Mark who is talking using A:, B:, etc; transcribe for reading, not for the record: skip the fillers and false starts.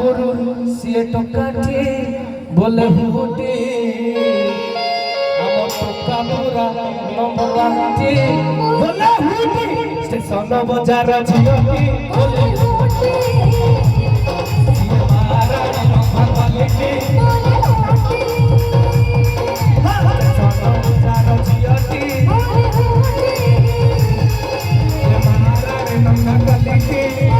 A: गुरु सी टोकाटे बोले हुटे हम टोका पूरा नंबर वाटे बोले हुटे स्टेशन बाजार झियोटी बोले हुटे मारा नंबर वाले बोले हुटे स्टेशन बाजार झियोटी बोले हुटे मारा नंबर वाले